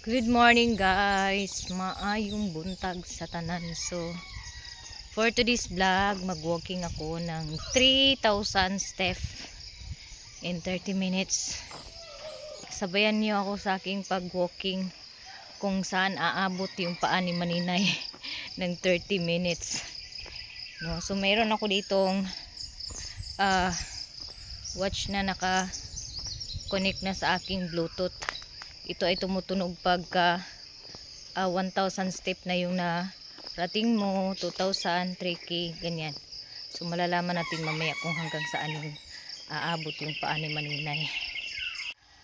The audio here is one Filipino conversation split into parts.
Good morning guys, maayong buntag sa tanan. So for today's vlog, mag-walking ako ng 3,000 step in 30 minutes. Sabayan niyo ako sa aking pag-walking kung saan aabot yung paa ni Maninay ng 30 minutes. No, so mayroon ako ditong watch na naka-connect na sa aking Bluetooth. Ito ay tumutunog pagka 1,000 step na yung narating mo, 2,000, 3K, ganyan. So malalaman natin mamaya kung hanggang saan yung aabot yung paa ni Maninay.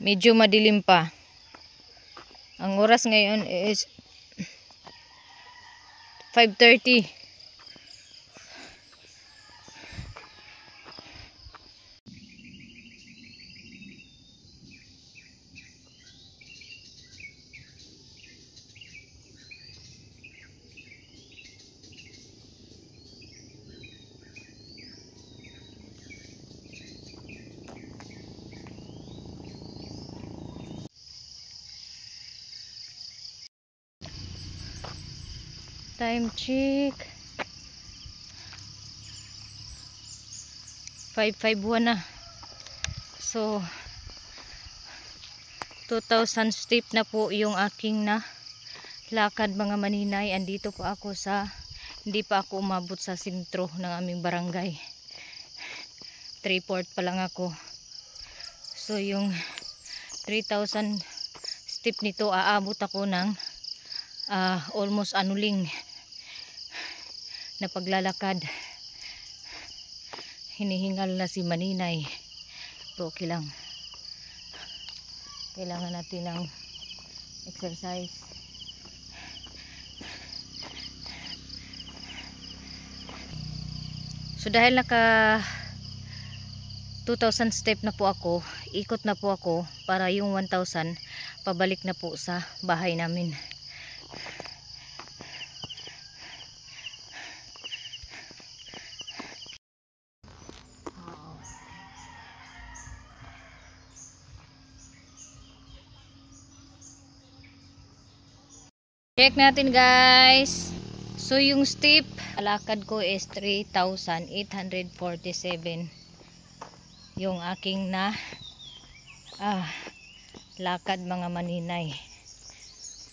Medyo madilim pa. Ang oras ngayon is 5:30. Time check 5:51 na. So 2,000 step na po yung aking na lakad mga Maninay. Andito po ako hindi pa ako umabot sa sentro ng aming barangay. 3/4 pa lang ako. So yung 3,000 step nito aabot ako ng almost anuling na paglalakad. Hinihingal na si Maninay, pero okay lang, kailangan natin ng exercise. So dahil naka 2,000 step na po ako, ikot na po ako para yung 1,000 pabalik na po sa bahay namin. Check natin guys. So yung step alakad ko is 3,847 yung aking na lakad mga Maninay.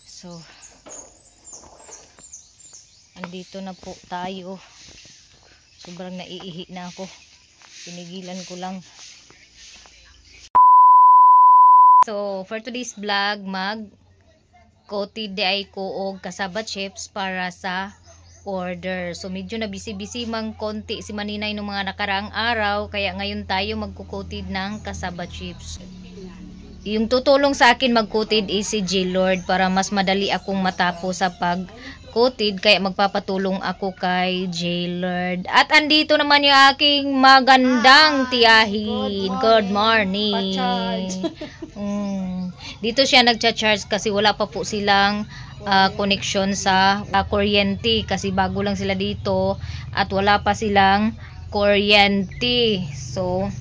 So andito na po tayo. Sobrang naiihi na ako, pinigilan ko lang. So for today's vlog, coated ay ko og cassava chips para sa order. So medyo na busy mang konti si Maninay nung mga nakaraang araw, kaya ngayon tayo magko-coated ng cassava chips. Yung tutulong sa akin mag-coated is si J-Lord para mas madali akong matapos sa pag-coated, kaya magpapatulong ako kay J-Lord. At andito naman yung aking magandang tiyahin. Good morning. Dito siya nagcha-charge kasi wala pa po silang connection sa kuryente, kasi bago lang sila dito at wala pa silang kuryente. So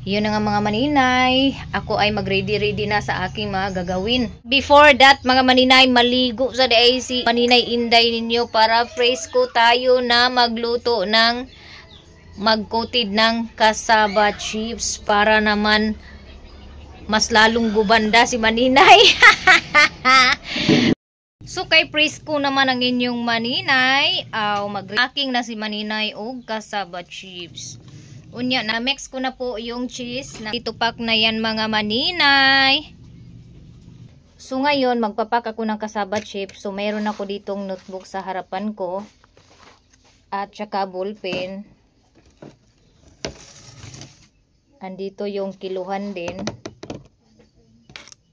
yun na nga mga Maninay, ako ay mag-ready na sa aking mga gagawin. Before that mga Maninay, maligo sa si Maninay Inday ninyo para fresco tayo na magluto ng mag-coated ng cassava chips para naman mas lalong gubanda si Maninay. So kay fresco naman ang inyong Maninay, mag-aking na si Maninay og cassava chips. Unya, na-mix ko na po yung cheese. Itupak na yan mga Maninay. So ngayon, magpapak ako ng cassava chips. So meron ako ditong notebook sa harapan ko. At saka ballpen. Andito yung kiluhan din.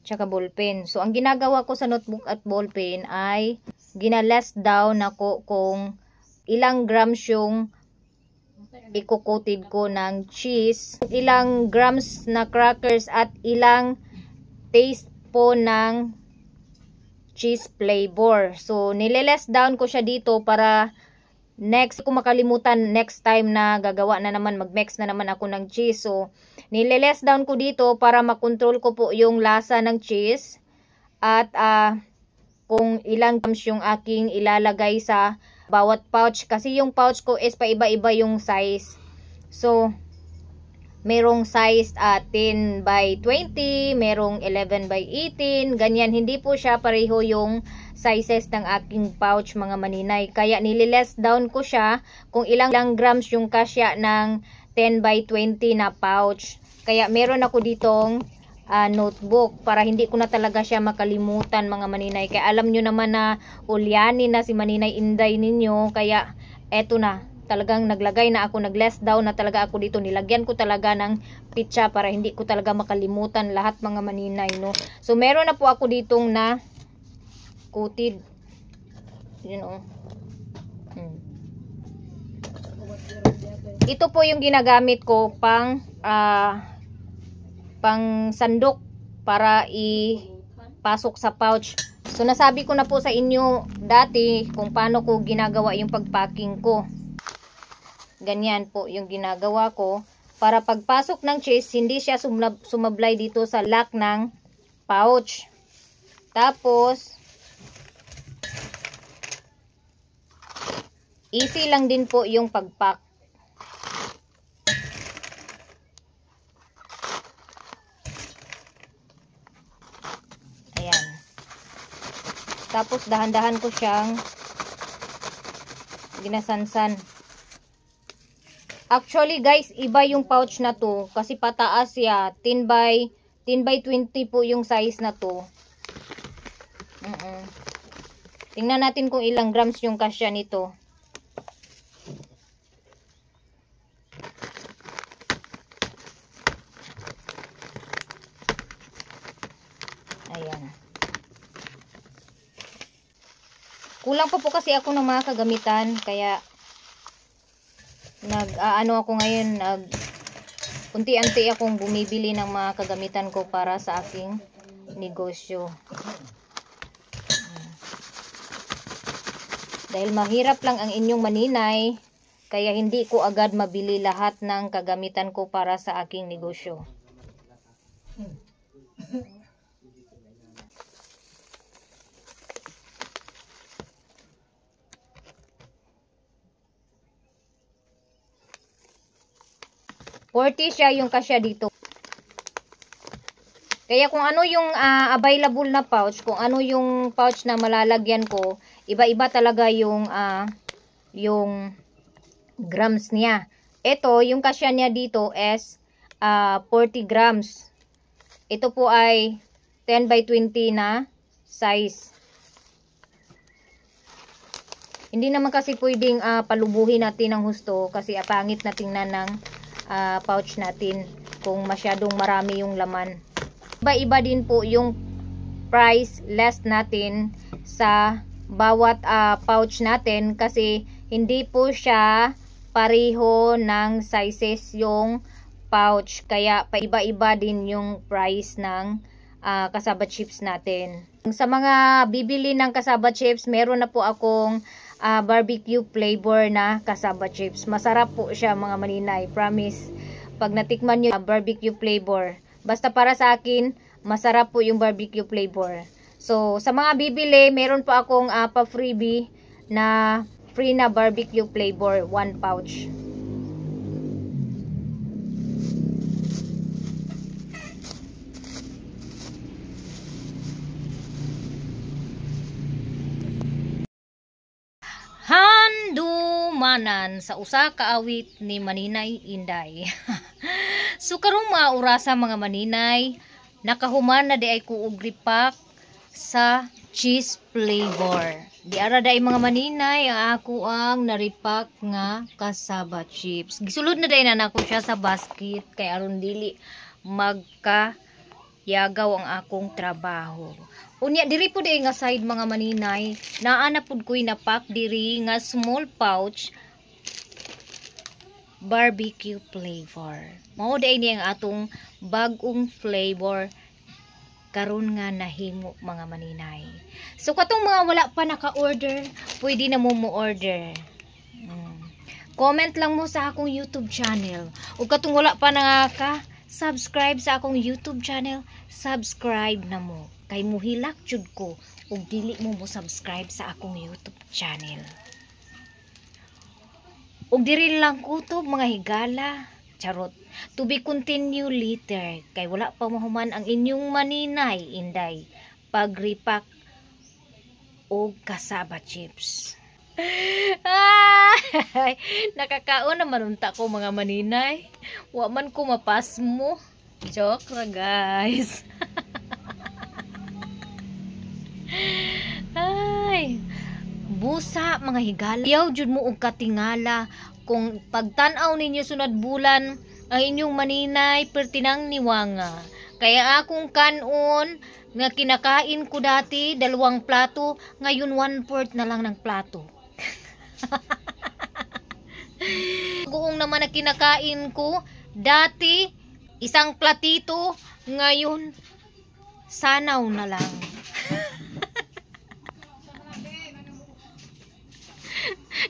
Tsaka ballpen. So ang ginagawa ko sa notebook at ballpen ay ginaless down ako kung ilang grams yung iko-coated ko ng cheese, ilang grams na crackers at ilang teaspoon ng cheese flavor. So nileless down ko siya dito para Next, kung makalimutan, next time na gagawa na naman, mag-mix na naman ako ng cheese. So, nile-less down ko dito para makontrol ko po yung lasa ng cheese. at kung ilang grams yung aking ilalagay sa bawat pouch. Kasi yung pouch ko is paiba-iba yung size. So, merong size 10 by 20, merong 11 by 18, ganyan. Hindi po siya pareho yung sizes ng aking pouch mga maninay. Kaya nililess down ko siya kung ilang grams yung kasya ng 10 by 20 na pouch. Kaya meron ako ditong notebook para hindi ko na talaga siya makalimutan mga maninay. Kaya alam nyo naman na ulyanin na si Maninay Inday ninyo. Kaya eto na, talagang naglagay na ako, nag-less down na talaga ako dito. Nilagyan ko talaga ng pitsa para hindi ko talaga makalimutan lahat mga maninay, no. So meron na po ako ditong na coated, yun o. Ito po yung ginagamit ko pang sandok para ipasok sa pouch. So nasabi ko na po sa inyo dati kung paano ko ginagawa yung pagpacking ko. Ganyan po yung ginagawa ko para pagpasok ng cheese hindi siya sumablay dito sa lock ng pouch. Tapos easy lang din po yung pagpack. Ayan. Tapos dahan-dahan ko siyang ginasansan. Actually guys, iba yung pouch na to kasi pataas siya. 10 by 20 po yung size na to. Tingnan natin kung ilang grams yung kasya nito. Ayan. Kulang pa po kasi ako ng mga kagamitan, kaya ako ngayon, unti-unti akong bumibili ng mga kagamitan ko para sa aking negosyo. Dahil mahirap lang ang inyong maninay, kaya hindi ko agad mabili lahat ng kagamitan ko para sa aking negosyo. $40 siya yung kasya dito. Kaya kung ano yung available na pouch, kung ano yung pouch na malalagyan ko, iba-iba talaga yung grams niya. Ito, yung kasya niya dito is 40 grams. Ito po ay 10 by 20 na size. Hindi naman kasi pwedeng palubuhin natin ng husto kasi pangit na tingnan ng pouch natin kung masyadong marami yung laman. Iba-iba din po yung price list natin sa bawat pouch natin kasi hindi po siya pareho ng sizes yung pouch. Kaya paiba-iba din yung price ng cassava chips natin. Sa mga bibili ng cassava chips, meron na po akong barbecue flavor na cassava chips. Masarap po siya mga maninay. Promise. Pag natikman nyo barbecue flavor. Basta para sa akin, masarap po yung barbecue flavor. So, sa mga bibili, meron po akong pa-freebie na free na barbecue flavor. 1 pouch. Handumanan sa usa ka awit ni Maninay Inday. So karong mga orasa mga maninay, nakahuman na di ay kuog ripak sa cheese flavor. Di ara day mga maninay ang ako ang naripak nga cassava chips. Gisulod na day na nako siya sa basket kay aron dili magkayagaw ang akong trabaho. Unya diri po di nga side mga maninay, naa na pud ko'y napak diri nga small pouch barbecue flavor. Mao day ni ang atong bag-ong flavor karon nga nahimo mga maninay. So katong mga wala pa naka-order, pwede na mo order. Comment lang mo sa akong YouTube channel. Ug katong wala pa subscribe sa akong YouTube channel, subscribe na mo. kay muhilak jud ko ug dili mo subscribe sa akong YouTube channel. Ug diri lang kutob mga higala. Charot. To be continue later. Kay wala pa mahuman ang inyong maninay, inday. Pagripak o kasaba chips. Ay, nakakaon naman unta ko mga maninay. Wa man ko mapas mo. Joke na guys. Ay, busa mga higala. Yaw jud mo og katingala. Kung pagtanaw ninyo sunod bulan ang inyong maninay pertinang niwanga. Kaya akong kanon nga kinakain ko dati 2 plato, ngayon 1/4 na lang ng plato. Guong naman na kinakain ko dati 1 platito, ngayon sanaw na lang.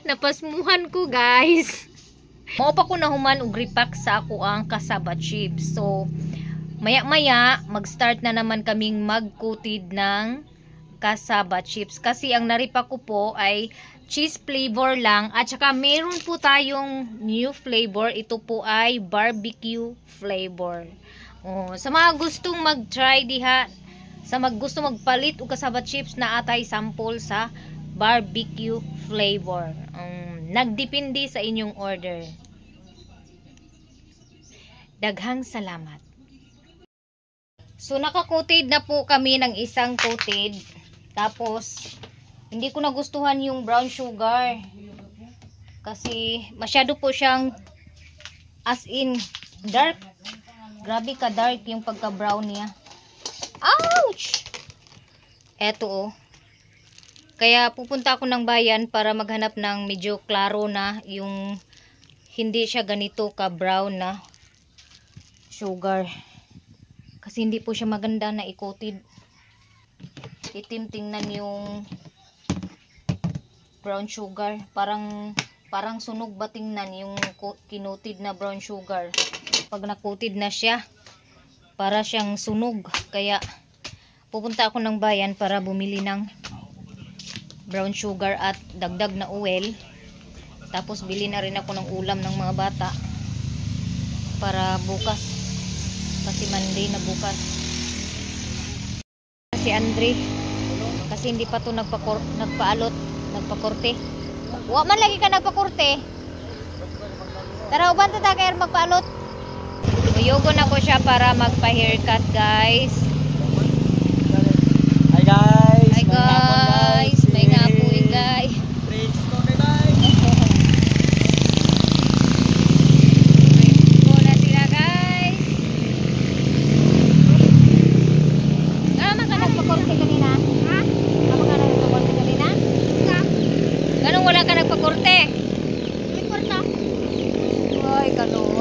Napasmuhan ko guys. Mao pa ko nahuman og ripak sa ako ang kasaba chips. So maya maya mag-start na naman kaming mag-coated ng kasaba chips. Kasi ang naripak ko po ay cheese flavor lang. At saka meron po tayong new flavor. Ito po ay barbecue flavor. Sa mga gustong mag-try diha, sa gusto magpalit og kasaba chips, na atay sample sa barbecue flavor. Nagdepende sa inyong order. Daghang salamat. So naka-coated na po kami ng isang coated. Tapos hindi ko nagustuhan yung brown sugar. Kasi masyado po siyang as in dark. Grabe ka dark yung pagka-brown niya. Ouch! Eto oh. Kaya pupunta ako ng bayan para maghanap ng medyo klaro na, yung hindi siya ganito ka brown na sugar. Kasi hindi po siya maganda na i-coated. Itim tingnan yung brown sugar. Parang sunog ba tingnan yung kinoted na brown sugar. Pag na-coated na siya, para siyang sunog. Kaya pupunta ako ng bayan para bumili ng brown sugar at dagdag na oil. Tapos bili na rin ako ng ulam ng mga bata para bukas, kasi Monday na bukas. Si Andre kasi hindi pa to nagpakorte. Wa man lagi ka nagpakorte. Tara uban ta kay magpaalot. Uyogon ako siya para magpa-haircut guys. Hi guys. Hi guys. May ngapoy guys.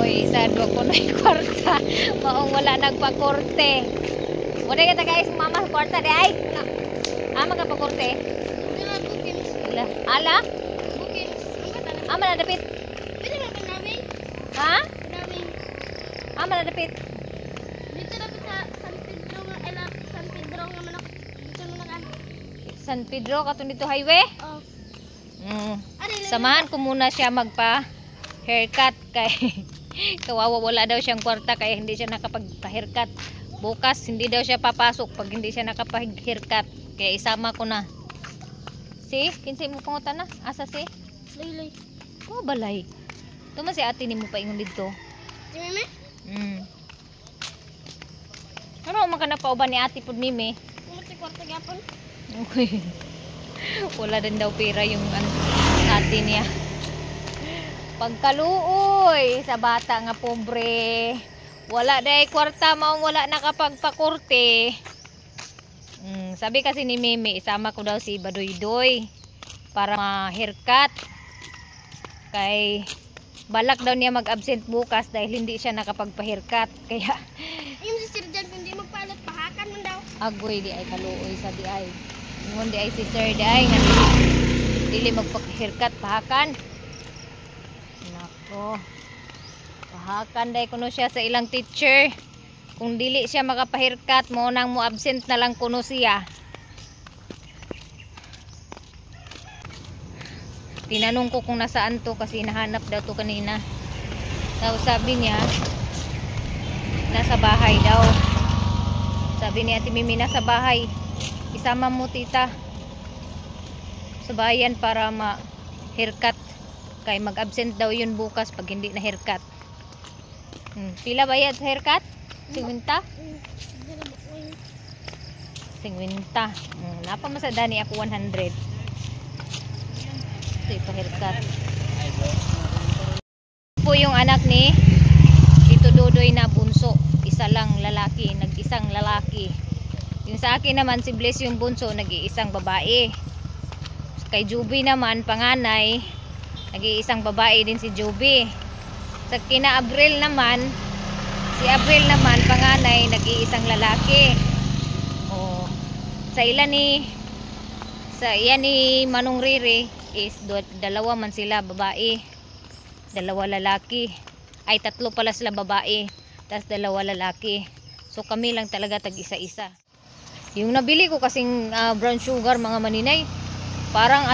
Isado ko na yung kwarta. Maong wala nagpakorte. Wala kita guys, mama kwarta di ay. Ama ka pakorte. Ala? Ama na dapit. Ha? Ama na dapit. Dito na sa San Pedro nga San Pedro nga manok. Dito na kan. San Pedro katong dito highway? Oh. Samahan ko muna siya magpa haircut kay kawawa, wala daw siyang kwarta kaya hindi siya nakapag-haircut. Bukas hindi daw siya papasok pag hindi siya nakapag-haircut. Kaya isama ko na. Si, kinsay mo pangutan na? Asa si? Laylay. Oh, balay. Tuma si ate ni mo pa ingon dito. Si Meme? Ano man ka na pauban ni ate pud Mimi? Kumati kwarta gapon. Okay. Wala din daw pera yung ate niya. Pagkaluoy sa bata nga pobre, wala day kwarta, maong wala nakapagpakorte. Sabi kasi ni Mimi, isama ko daw si Badoy-doy para ma-haircut. Kay balak daw niya mag-absent bukas dahil hindi siya nakapagpa-haircut. Kaya Yung si Sir Jan kundi magpalot pahakan man daw. agoy di ay kaluoy sa di ay. Ngon di ay si Sir di ay nga dili magpa-haircut pahakan. Nako. Pahakan day kuno siya sa ilang teacher. Kung dili siya makapahirkat mo nang mo absent na lang kuno siya. Tinanong ko kung nasaan to kasi nahanap daw to kanina. Tapos sabi niya nasa bahay daw. Sabi ni Ate Mimi nasa bahay. Isama mo tita sa bayan para ma-haircut. Kay mag-absent daw yun bukas pag hindi na haircut. Pila bayad sa haircut? 50? 50. Napamasada ni ako 100. Ito ipa-haircut. Po yung anak ni Tito Dodoy na bunso. Isa lang lalaki, nag-isang lalaki. Yung sa akin naman si Bless yung bunso, nag-iisang babae. Kay Juby naman panganay, nag-iisang babae din si Juby. Sa kina Abril naman, si Abril naman panganay, nag-iisang lalaki. Oh, sa ilan ni Manong Riri is dalawa man sila babae, dalawa lalaki. Ay tatlo pala sila babae, tas dalawa lalaki. So kami lang talaga tag isa-isa. Yung nabili ko kasing brown sugar mga maninay, parang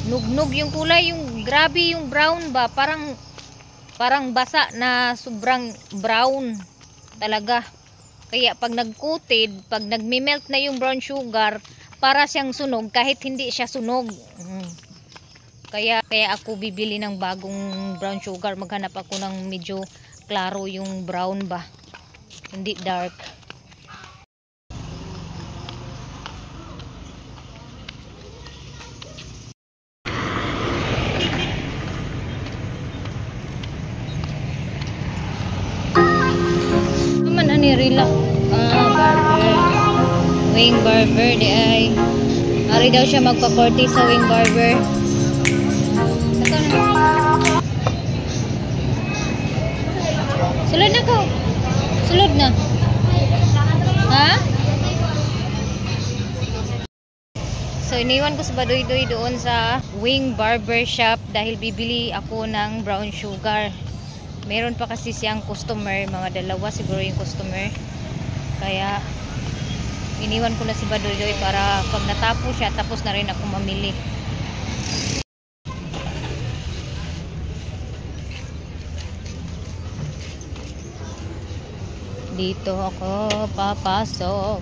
nugnog yung kulay, yung grabe yung brown ba, parang basa na sobrang brown talaga. Kaya pag nagkutid, pag nagme-melt na yung brown sugar, para siyang sunog kahit hindi siya sunog. Kaya ako bibili ng bagong brown sugar, maghanap ako ng medyo klaro yung brown ba, hindi dark. Rila barber, wing barber di ay ari daw siya magpa-40 sa wing barber. Sulod na ko, sulod na ha. So iniwan ko sa Badoy-doy doon sa wing barber shop dahil bibili ako ng brown sugar. Meron pa kasi siyang customer, mga dalawa siguro yung customer. Kaya iniwan ko na si Badoy para pag natapos siya, tapos na rin ako mamili. Dito ako papasok.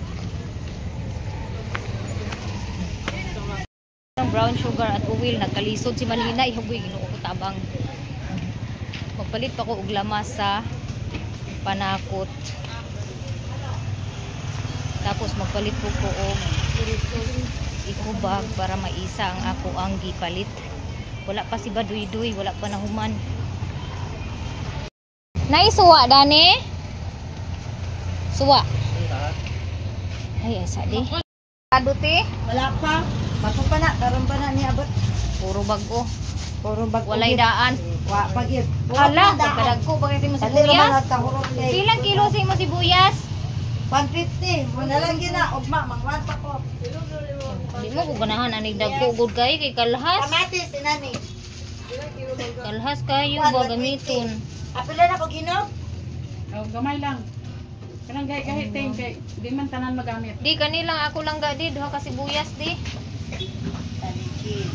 Brown sugar at oil, nagkalisod si Manina, ihaboy ginoo ko tabang. Magpalit pa ko og lamas sa panakot. Tapos magpalit po ko og ikubag para maisa ang ako ang gipalit. Wala pa si Badoy-doy, wala pa nahuman. Naisuwa dani? Suwa. Ay asa di. Aduti? Wala pa. Bato pa na, karon pa na ni abot. Puro bago. Puro bag. Walay daan. Wa pagid. Hala, pagkadagko ba kasi mo sibuyas? Ilang kilo si mo sibuyas? 150. Muna lang gina ugma mangwan pa ko. Di mo ko ganahan anig dagko ugod kay kalhas. Kamatis inani. Kalhas kayo ba gamiton? Apila na ko ginog? Oh, gamay lang. Kanang kahit kay di man tanan magamit. Di kanilang ako lang gadi duha ka sibuyas di. Talikis.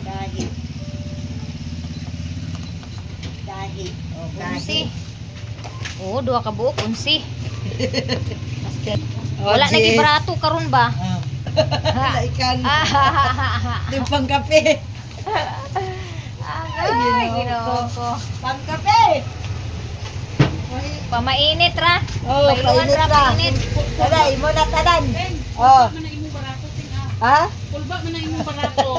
Dahi. Dahi. Oh, Unsi. Oo, duha ka buok unsi. Wala na gibrato karon ba? Wala ikan. Di pang kape. Ay, ginoo ko. Pang kape. Pamainit ra. Oh, Pailuan painit ra, ra. painit. Tada, imo na tanan. Oh. Oh. Man na imong barato ting Ha? Kulba man na imong barato.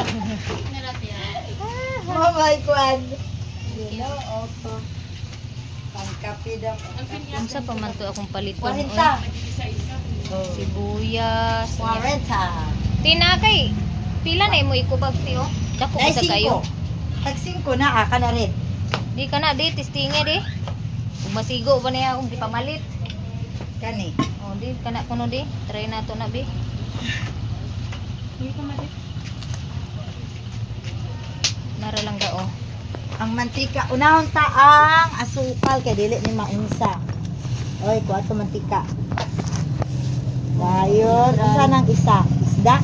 Oh my God. Opo. Pangkapi daw. Unsa pa man to akong paliton? 40. Isa-isa. Sibuyas. 40. Tinakay. Pila na imo ikubag ti oh. Dako Ay, sa kayo. 5. Tag 5 na, ka na rin. Di ka na di testinge di. Kung masigo ba niya akong di pamalit. Kani. Oh, di kana kuno di. Try na to na bi. Hindi ko mati. Nara lang ga oh. Ang mantika. Unahon ta ang asukal kay dili ni maunsa. Oy, kuha to mantika. Dayon, unsa nang isa? Isda?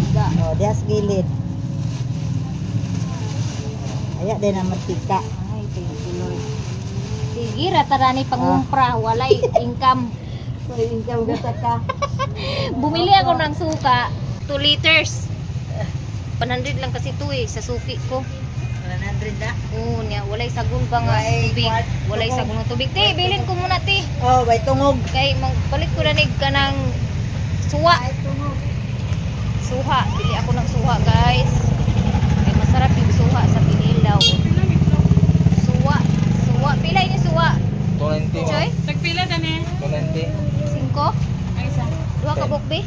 Isda. Oh, dias gilid. Aya din ang mantika. Ay, thank you, Lord. Sige, ratarani pangumpra, walay income. So, income gasa ka. Bumili ako ng suka, 2 liters. 100 lang kasi ito sa suki ko. 100 na. Oo, niya, walay sagol ba nga Walay tubig. kwart- Walay tubig. sagol ng tubig. Te, bilin ko muna, te. Oh, bay tungog. Kay, balik ko na ka ng suwa. Bay tungog. Suha. Bili ako ng suha, guys. Kay masarap yung suha sa Pinilaw. Suwa. Suwa. Pila yung suwa? 20 Choy? Tagpila na ni. 20. 5? Ay, isa. 2 ka bukbi?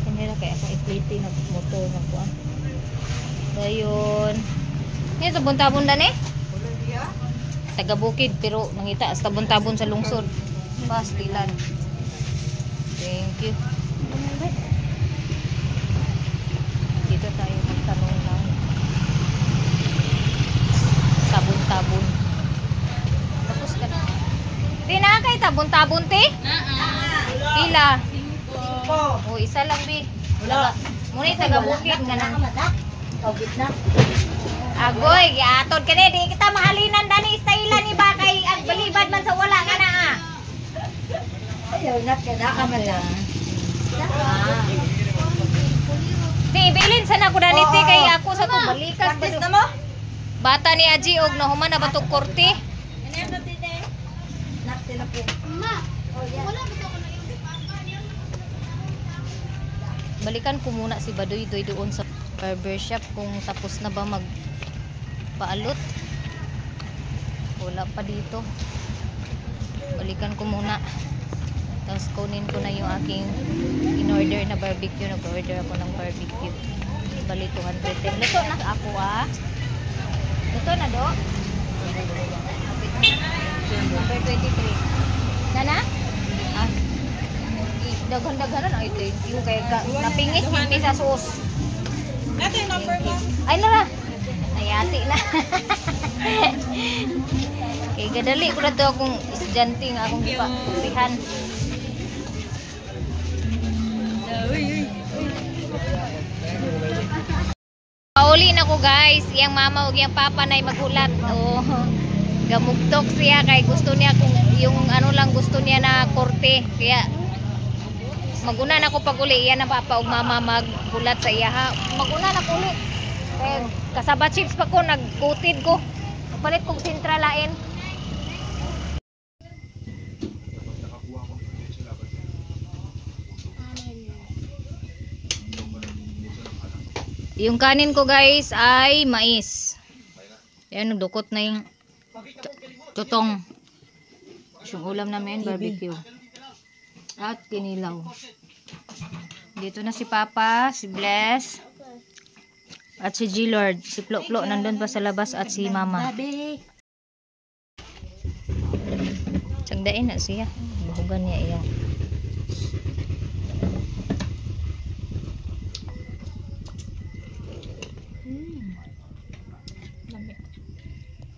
Kanila kaya akong ipliti na motor na kuan. Dayon. Yan, tabon-tabon na ni? Taga Bukid, pero nangita as tabon-tabon sa lungsod. Pastilan. Thank you. Dito tayo magtanong ng tabon-tabon. Tapos ka na. Di na kay tabon-tabon, te? Pila? O, isa lang, bi. Wala. Muna taga Bukid nga nang. Covid na. Agoy, giatod ka di kita mahalinan dani stylan ni ba kay ang balibad man sa wala ka na ah. Ayaw na ka na ka man. Di bilin sana ko dani te kay ako sa to balikas Practice na mo? bata ni Aji og nahuman na batog korte. Nak sila po. Balikan ko muna si Badoy Doy doon sa barbershop kung tapos na ba magpaalot. Wala pa dito. Balikan ko muna. Tapos kunin ko na yung aking in-order na barbecue. Nag-order ako ng barbecue. Bali 210. Luto na ako ah. Luto na do. Number 23. Nana? Ah. Daghan-daghanan ay thank you kay napingit hindi sa sauce. Ito yung number mo. Ay nara. Nayati na. Kay gadali ko na to akong estudyante nga akong gipapihan. Pauli na ko guys, iyang mama ug iyang papa nay magulat. Oh. Gamugtok siya kay gusto niya kung yung ano lang gusto niya na korte. Kaya maguna na ko pag uli iyan ang papa ug mama magbulat sa iya ha. Maguna na ko uli. Eh, kasaba chips pa ko nagkutid ko. Palit kong sentralain. Yung kanin ko guys ay mais. Ayan, nagdukot na yung tutong. Yung ulam namin, barbecue. At kinilaw. Dito na si Papa, si Bless, at si G-Lord. Si Plo-Plo nandun pa sa labas at si Mama. Tsagdain na siya. Bahugan niya iya.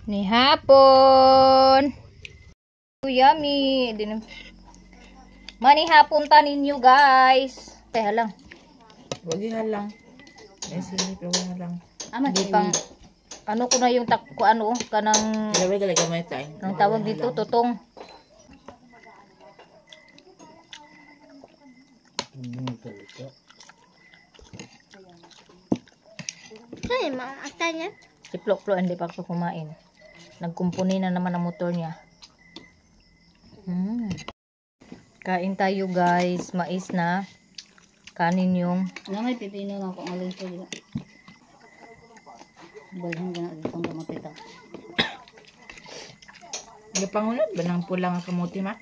Ni hapon. Yummy. Manihapon ta ninyo guys. Teka lang. Huwag lang. Sige, pero lang. Hindi pang ano ko na yung ko ano kanang Ilaway ka lang may tayo. ang tawag dito tutong. Ay, maakta niya. Si Plo-Plo hindi pa ako kumain. Nagkumpuni na naman ang motor niya. Kain tayo guys. Mais na. Kanin yung May pipino na ako ngayon sa dito. Balhan ka na dito ang gamapita. Pangunod ba ng pulang kamuti ma?